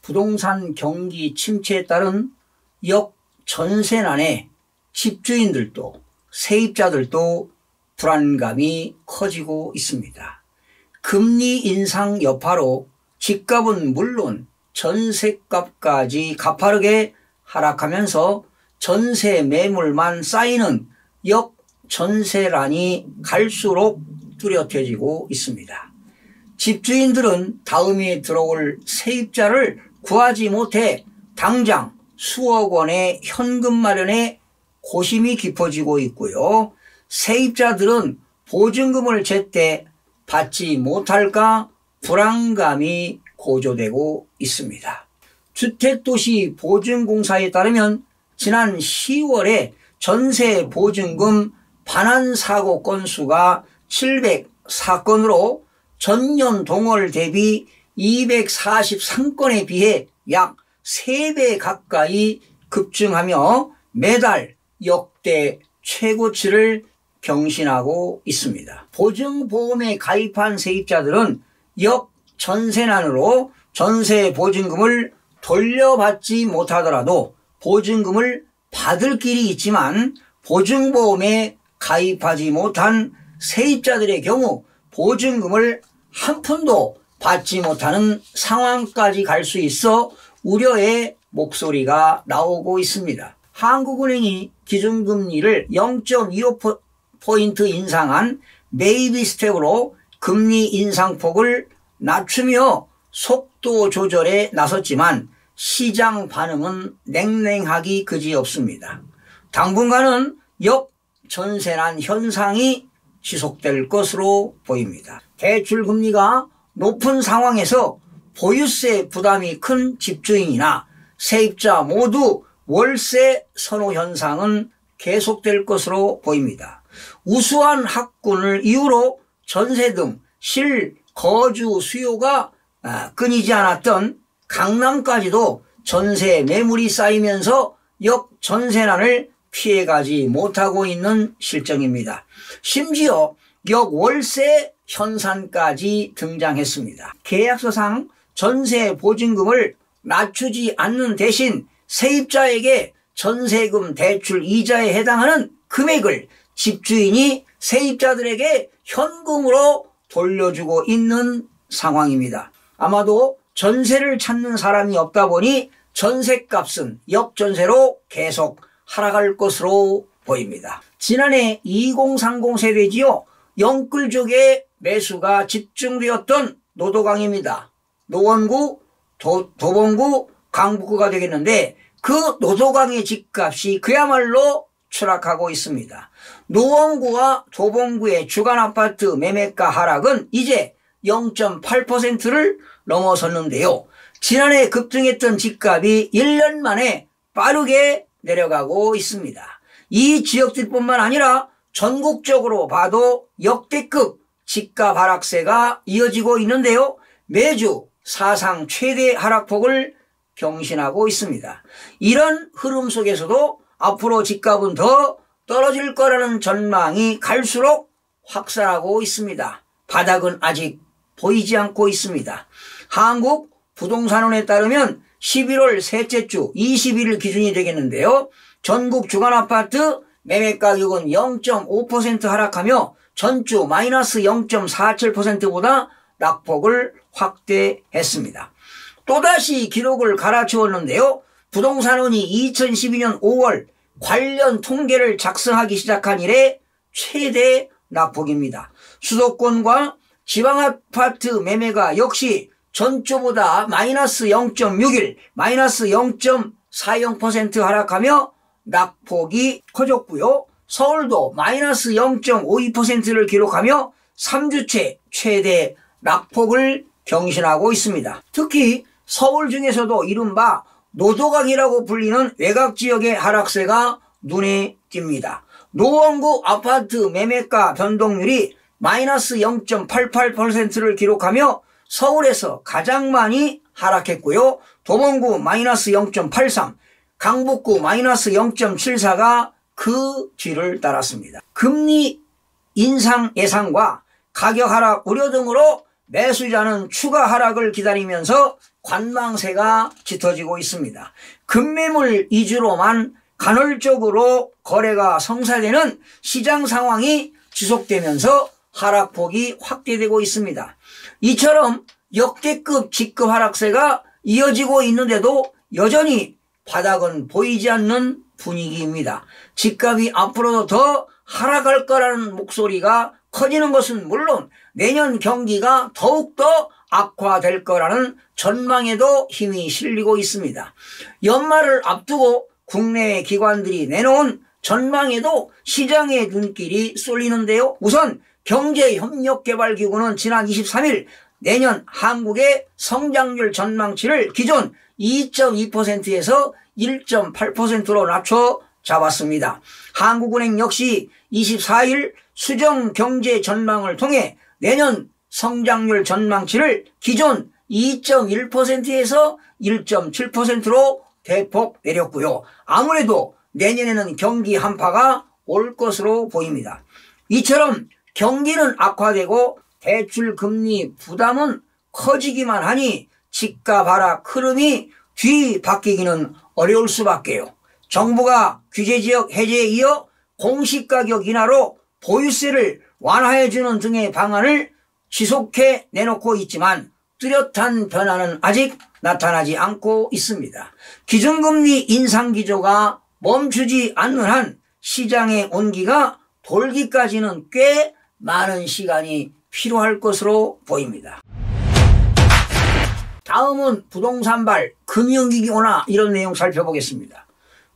부동산 경기 침체에 따른 역전세난에 집주인들도 세입자들도 불안감이 커지고 있습니다. 금리 인상 여파로 집값은 물론 전셋값까지 가파르게 하락하면서 전세 매물만 쌓이는 역전세난이 갈수록 뚜렷해지고 있습니다. 집주인들은 다음에 들어올 세입자를 구하지 못해 당장 수억 원의 현금 마련에 고심이 깊어지고 있고요. 세입자들은 보증금을 제때 받지 못할까 불안감이 고조되고 있습니다. 주택도시보증공사에 따르면 지난 10월에 전세 보증금 반환 사고 건수가 704건으로 전년 동월 대비 243건에 비해 약 3배 가까이 급증하며 매달 역대 최고치를 경신하고 있습니다. 보증보험에 가입한 세입자들은 역전세난으로 전세 보증금을 돌려받지 못하더라도 보증금을 받을 길이 있지만 보증보험에 가입하지 못한 세입자들의 경우 보증금을 한 푼도 받지 못하는 상황까지 갈 수 있어 우려의 목소리가 나오고 있습니다. 한국은행이 기준금리를 0.25포인트 인상한 베이비 스텝으로 금리 인상폭을 낮추며 속도 조절에 나섰지만 시장 반응은 냉랭하기 그지없습니다. 당분간은 역전세난 현상이 지속될 것으로 보입니다. 대출금리가 높은 상황에서 보유세 부담이 큰 집주인이나 세입자 모두 월세 선호 현상은 계속될 것으로 보입니다. 우수한 학군을 이유로 전세 등 실거주 수요가 끊이지 않았던 강남까지도 전세 매물이 쌓이면서 역전세난을 피해가지 못하고 있는 실정입니다. 심지어 역월세 현상까지 등장했습니다. 계약서상 전세 보증금을 낮추지 않는 대신 세입자에게 전세금 대출 이자에 해당하는 금액을 집주인이 세입자들에게 현금으로 돌려주고 있는 상황입니다. 아마도 전세를 찾는 사람이 없다 보니 전세값은 역전세로 계속 하락할 것으로 보입니다. 지난해 2030 세대지요. 영끌족의 매수가 집중되었던 노도강입니다. 노원구, 도봉구, 강북구가 되겠는데 그 노도강의 집값이 그야말로 추락하고 있습니다. 노원구와 도봉구의 주간아파트 매매가 하락은 이제 0.8%를 넘어섰는데요. 지난해 급등했던 집값이 1년 만에 빠르게 내려가고 있습니다. 이 지역들뿐만 아니라 전국적으로 봐도 역대급 집값 하락세가 이어지고 있는데요. 매주 사상 최대 하락폭을 경신하고 있습니다. 이런 흐름 속에서도 앞으로 집값은 더 떨어질 거라는 전망이 갈수록 확산하고 있습니다. 바닥은 아직 보이지 않고 있습니다. 한국부동산원에 따르면 11월 셋째 주 21일 기준이 되겠는데요. 전국 주간아파트 매매가격은 0.5% 하락하며 전주 마이너스 0.47%보다 낙폭을 확대했습니다. 또다시 기록을 갈아치웠는데요. 부동산원이 2012년 5월 관련 통계를 작성하기 시작한 이래 최대 낙폭입니다. 수도권과 지방아파트 매매가 역시 전주보다 마이너스 0.61, 마이너스 0.40% 하락하며 낙폭이 커졌고요. 서울도 마이너스 0.52%를 기록하며 3주째 최대 낙폭을 경신하고 있습니다. 특히 서울 중에서도 이른바 노도강이라고 불리는 외곽지역의 하락세가 눈에 띕니다. 노원구 아파트 매매가 변동률이 마이너스 0.88%를 기록하며 서울에서 가장 많이 하락했고요. 도봉구 마이너스 0.83, 강북구 마이너스 0.74가 그 뒤를 따랐습니다. 금리 인상 예상과 가격 하락 우려 등으로 매수자는 추가 하락을 기다리면서 관망세가 짙어지고 있습니다. 급매물 위주로만 간헐적으로 거래가 성사되는 시장 상황이 지속되면서 하락폭이 확대되고 있습니다. 이처럼 역대급 직급 하락세가 이어지고 있는데도 여전히 바닥은 보이지 않는 분위기입니다. 집값이 앞으로도 더 하락할 거라는 목소리가 커지는 것은 물론 내년 경기가 더욱더 악화될 거라는 전망에도 힘이 실리고 있습니다. 연말을 앞두고 국내 기관들이 내놓은 전망에도 시장의 눈길이 쏠리는데요. 우선 경제협력개발기구는 지난 23일 내년 한국의 성장률 전망치를 기존 2.2%에서 1.8%로 낮춰 잡았습니다. 한국은행 역시 24일 수정 경제 전망을 통해 내년 성장률 전망치를 기존 2.1%에서 1.7%로 대폭 내렸고요. 아무래도 내년에는 경기 한파가 올 것으로 보입니다. 이처럼 경기는 악화되고 대출 금리 부담은 커지기만 하니 집값 하락 흐름이 뒤바뀌기는 어려울 수밖에요. 정부가 규제지역 해제에 이어 공시가격 인하로 보유세를 완화해주는 등의 방안을 지속해 내놓고 있지만 뚜렷한 변화는 아직 나타나지 않고 있습니다. 기준금리 인상 기조가 멈추지 않는 한 시장의 온기가 돌기까지는 꽤 많은 시간이 필요할 것으로 보입니다. 다음은 부동산발 금융위기 오나 이런 내용 살펴보겠습니다.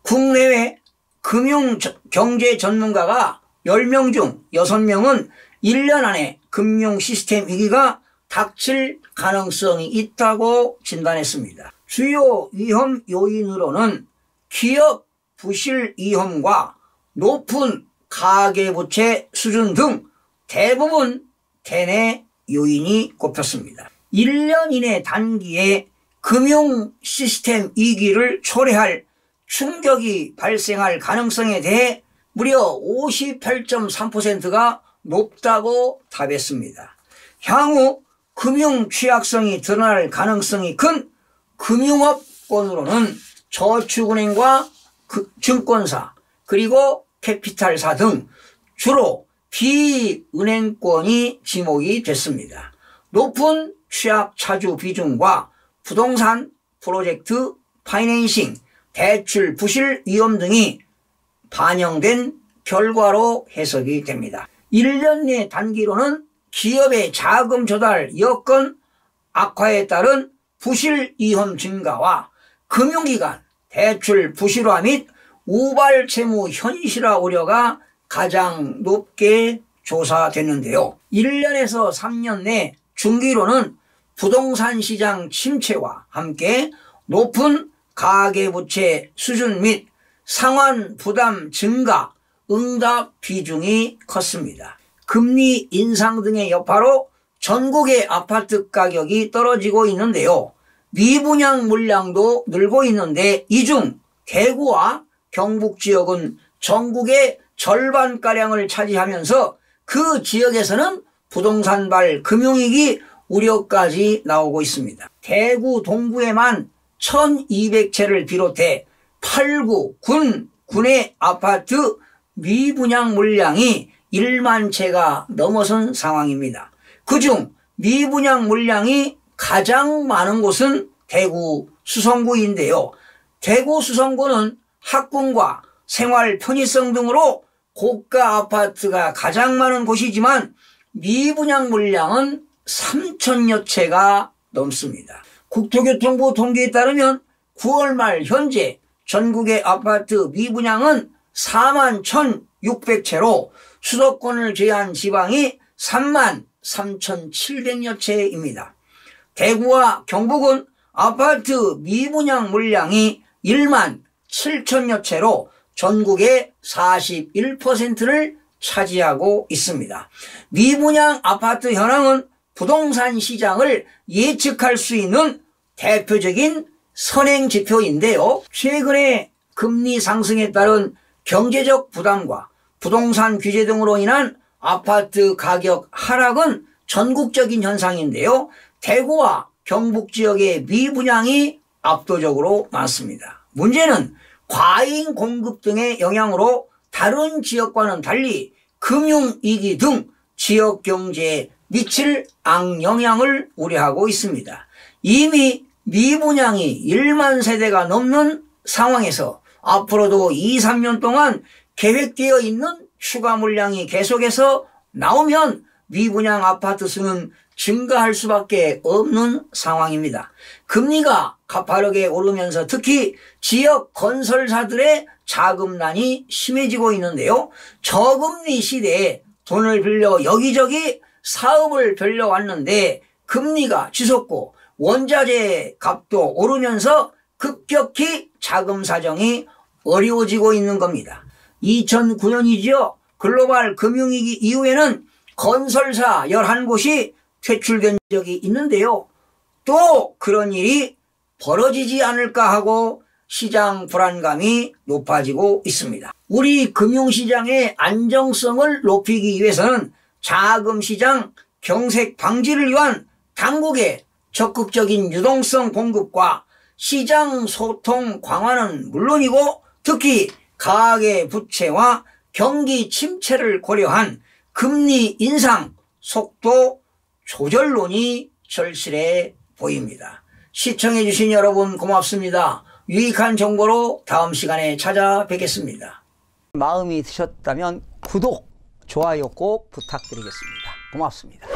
국내외 금융경제 전문가가 10명 중 6명은 1년 안에 금융시스템 위기가 닥칠 가능성이 있다고 진단했습니다. 주요 위험 요인으로는 기업 부실 위험과 높은 가계부채 수준 등 대부분 대내 요인이 꼽혔습니다. 1년 이내 단기에 금융 시스템 위기를 초래할 충격이 발생할 가능성에 대해 무려 58.3%가 높다고 답했습니다. 향후 금융 취약성이 드러날 가능성이 큰 금융업권으로는 저축은행과 증권사 그리고 캐피탈사 등 주로 비은행권이 지목이 됐습니다. 높은 취약 차주 비중과 부동산 프로젝트 파이낸싱, 대출 부실 위험 등이 반영된 결과로 해석이 됩니다. 1년 내 단기로는 기업의 자금 조달 여건 악화에 따른 부실 위험 증가와 금융기관 대출 부실화 및 우발 채무 현실화 우려가 가장 높게 조사됐는데요. 1년에서 3년 내 중기로는 부동산 시장 침체와 함께 높은 가계부채 수준 및 상환 부담 증가, 응답 비중이 컸습니다. 금리 인상 등의 여파로 전국의 아파트 가격이 떨어지고 있는데요. 미분양 물량도 늘고 있는데 이 중 대구와 경북 지역은 전국의 절반가량을 차지하면서 그 지역에서는 부동산발 금융위기 우려까지 나오고 있습니다. 대구 동구에만 1200채를 비롯해 8구, 군의 아파트 미분양 물량이 1만 채가 넘어선 상황입니다. 그중 미분양 물량이 가장 많은 곳은 대구 수성구인데요. 대구 수성구는 학군과 생활 편의성 등으로 고가 아파트가 가장 많은 곳이지만 미분양 물량은 3천여 채가 넘습니다. 국토교통부 통계에 따르면 9월 말 현재 전국의 아파트 미분양은 4만 1,600채로 수도권을 제외한 지방이 3만 3,700여 채입니다. 대구와 경북은 아파트 미분양 물량이 1만 7천여 채로 전국의 41%를 차지하고 있습니다. 미분양 아파트 현황은 부동산 시장을 예측할 수 있는 대표적인 선행지표인데요. 최근에 금리 상승에 따른 경제적 부담과 부동산 규제 등으로 인한 아파트 가격 하락은 전국적인 현상인데요. 대구와 경북 지역의 미분양이 압도적으로 많습니다. 문제는 과잉 공급 등의 영향으로 다른 지역과는 달리 금융위기 등 지역 경제에 미칠 악영향을 우려하고 있습니다. 이미 미분양이 1만 세대가 넘는 상황에서 앞으로도 2, 3년 동안 계획되어 있는 추가 물량이 계속해서 나오면 미분양 아파트 수는 증가할 수밖에 없는 상황입니다. 금리가 가파르게 오르면서 특히 지역 건설사들의 자금난이 심해지고 있는데요. 저금리 시대에 돈을 빌려 여기저기 사업을 벌려왔는데 금리가 치솟고 원자재 값도 오르면서 급격히 자금 사정이 어려워지고 있는 겁니다. 2009년이죠. 글로벌 금융위기 이후에는 건설사 11곳이 퇴출된 적이 있는데요. 또 그런 일이 벌어지지 않을까 하고 시장 불안감이 높아지고 있습니다. 우리 금융시장의 안정성을 높이기 위해서는 자금시장 경색 방지를 위한 당국의 적극적인 유동성 공급과 시장 소통 강화는 물론이고 특히 가계 부채와 경기 침체를 고려한 금리 인상 속도 조절론이 절실해 보입니다. 시청해 주신 여러분 고맙습니다. 유익한 정보로 다음 시간에 찾아뵙겠습니다. 마음이 드셨다면 구독, 좋아요 꼭 부탁드리겠습니다. 고맙습니다.